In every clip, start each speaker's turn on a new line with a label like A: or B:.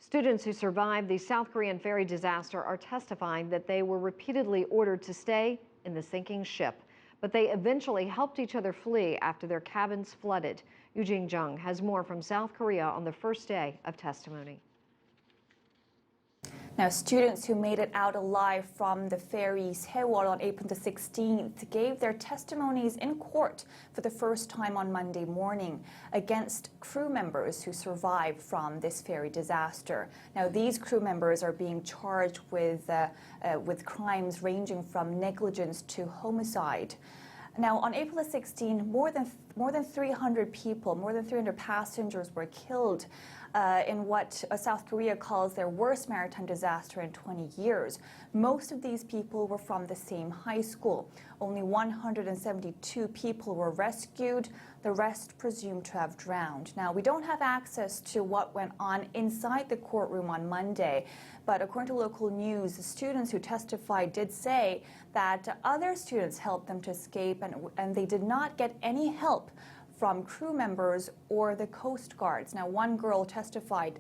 A: Students who survived the South Korean ferry disaster are testifying that they were repeatedly ordered to stay in the sinking ship, but they eventually helped each other flee after their cabins flooded. Eugene Jung has more from South Korea on the first day of testimony.
B: Now, students who made it out alive from the ferry Sewol on April the 16th gave their testimonies in court for the first time on Monday morning against crew members who survived from this ferry disaster. Now, these crew members are being charged with crimes ranging from negligence to homicide. Now, on April the 16th, more than 300 people, more than 300 passengers were killed in what South Korea calls their worst maritime disaster in 20 years. Most of these people were from the same high school. Only 172 people were rescued, the rest presumed to have drowned. Now, we don't have access to what went on inside the courtroom on Monday, but according to local news, the students who testified did say that other students helped them to escape and they did not get any help from crew members or the Coast Guards. Now, one girl testified.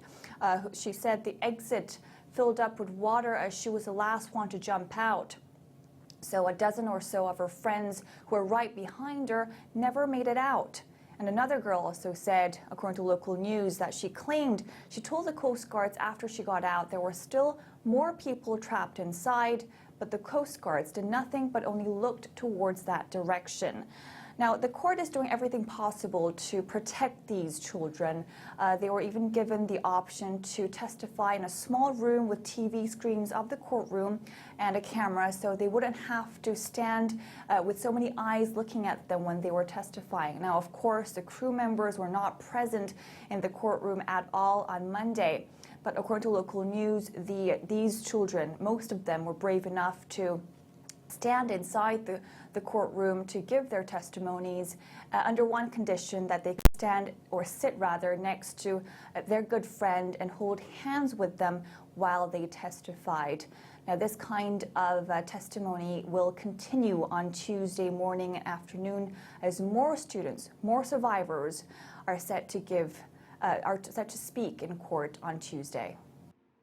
B: She said the exit filled up with water as she was the last one to jump out. So a dozen or so of her friends who were right behind her never made it out. And another girl also said, according to local news, that she told the Coast Guards after she got out there were still more people trapped inside, but the Coast Guards did nothing but only looked towards that direction. Now, the court is doing everything possible to protect these children. They were even given the option to testify in a small room with TV screens of the courtroom and a camera, so they wouldn't have to stand with so many eyes looking at them when they were testifying. Now, of course, the crew members were not present in the courtroom at all on Monday. But according to local news, these children, most of them were brave enough to stand inside the courtroom to give their testimonies under one condition, that they could stand or sit rather next to their good friend and hold hands with them while they testified. Now, this kind of testimony will continue on Tuesday morning and afternoon as more students, more survivors are set to speak in court on Tuesday.